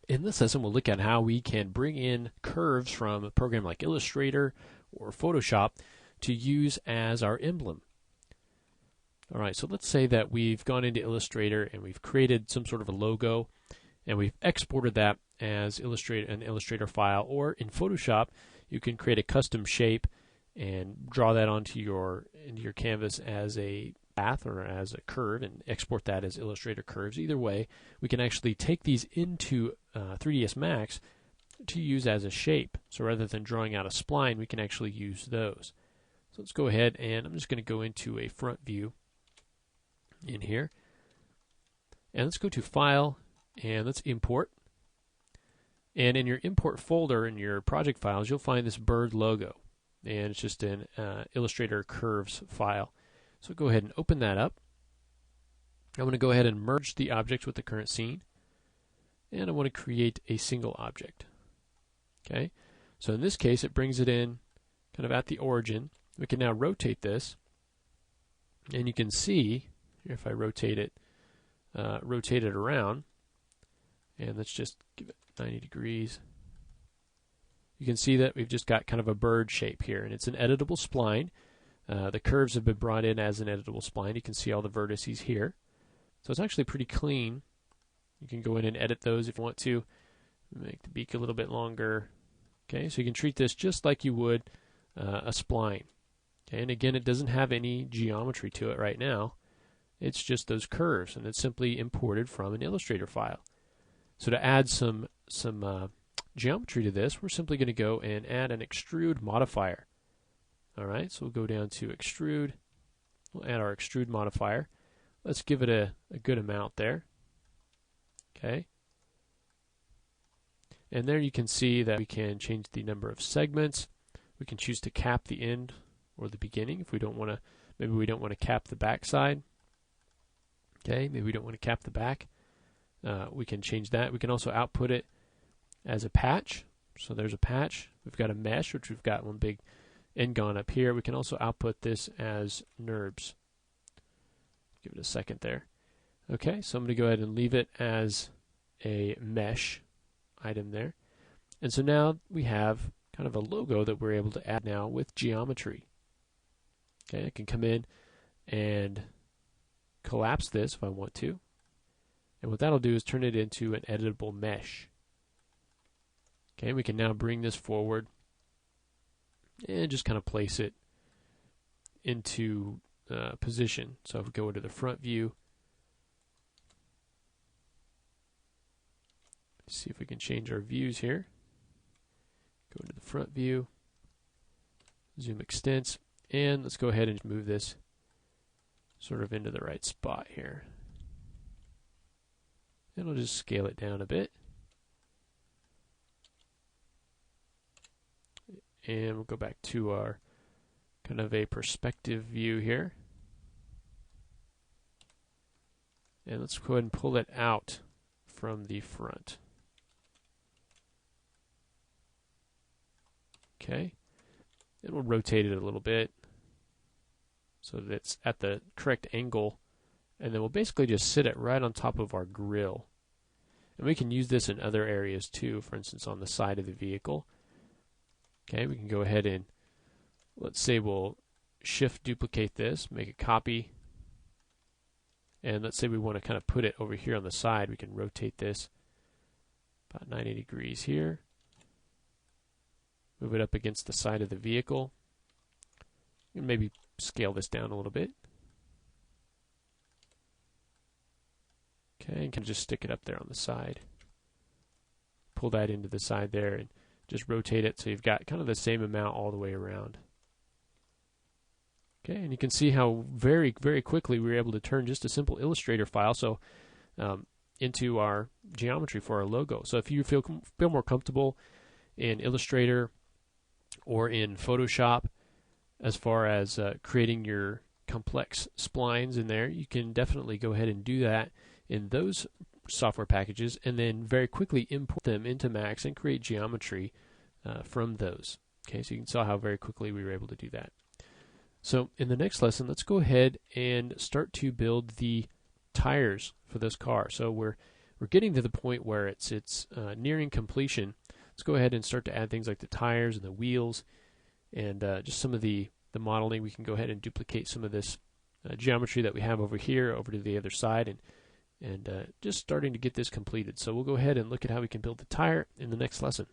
In this lesson, we'll look at how we can bring in curves from a program like Illustrator or Photoshop to use as our emblem. All right, so let's say that we've gone into Illustrator and we've created some sort of a logo and we've exported that as an Illustrator file, or in Photoshop you can create a custom shape and draw that into your canvas as a path or as a curve and export that as Illustrator curves. Either way, we can actually take these into 3dsMax to use as a shape. So rather than drawing out a spline, we can actually use those. So let's go ahead and I'm just going to go into a front view in here. And let's go to File and let's import. And in your import folder in your project files, you'll find this bird logo. And it's just an Illustrator curves file. So go ahead and open that up. I'm going to go ahead and merge the object with the current scene. And I want to create a single object. Okay, so in this case it brings it in kind of at the origin. We can now rotate this, and you can see if I rotate it around, and let's just give it 90 degrees. You can see that we've just got kind of a bird shape here, and it's an editable spline. The curves have been brought in as an editable spline. You can see all the vertices here. So it's actually pretty clean. You can go in and edit those if you want to. Make the beak a little bit longer. Okay, so you can treat this just like you would a spline. Okay, and again, it doesn't have any geometry to it right now. It's just those curves, and it's simply imported from an Illustrator file. So to add some geometry to this, we're simply going to go and add an extrude modifier. All right, so we'll go down to extrude. We'll add our extrude modifier. Let's give it a good amount there. Okay. And there you can see that we can change the number of segments. We can choose to cap the end or the beginning if we don't want to. Maybe we don't want to cap the back side. Okay, maybe we don't want to cap the back. We can change that. We can also output it as a patch. So there's a patch. We've got a mesh, which we've got one big n-gon up here. We can also output this as NURBS. Give it a second there. Okay, so I'm going to go ahead and leave it as a mesh item there. And so now we have kind of a logo that we're able to add now with geometry. Okay, I can come in and collapse this if I want to. And what that'll do is turn it into an editable mesh. Okay, we can now bring this forward and just kind of place it into position. So if we go into the front view, see if we can change our views here. Go into the front view, zoom extents, and let's go ahead and move this sort of into the right spot here. And we'll just scale it down a bit. And we'll go back to our kind of a perspective view here. And let's go ahead and pull it out from the front. Okay, and we'll rotate it a little bit so that it's at the correct angle, and then we'll basically just sit it right on top of our grill. And we can use this in other areas too, for instance on the side of the vehicle. Okay, we can go ahead and let's say we'll shift duplicate this, make a copy, and let's say we want to kind of put it over here on the side. We can rotate this about 90 degrees here. Move it up against the side of the vehicle. And maybe scale this down a little bit. Okay, and can just stick it up there on the side. Pull that into the side there and just rotate it so you've got kind of the same amount all the way around. Okay, and you can see how very, very quickly we were able to turn just a simple Illustrator file into our geometry for our logo. So if you feel more comfortable in Illustrator or in Photoshop as far as creating your complex splines in there, you can definitely go ahead and do that in those software packages and then very quickly import them into Max and create geometry from those. Okay, so you can see how very quickly we were able to do that. So in the next lesson, let's go ahead and start to build the tires for this car. So we're getting to the point where it's nearing completion. Let's go ahead and start to add things like the tires and the wheels and just some of the modeling. We can go ahead and duplicate some of this geometry that we have over here over to the other side and just starting to get this completed. So we'll go ahead and look at how we can build the tire in the next lesson.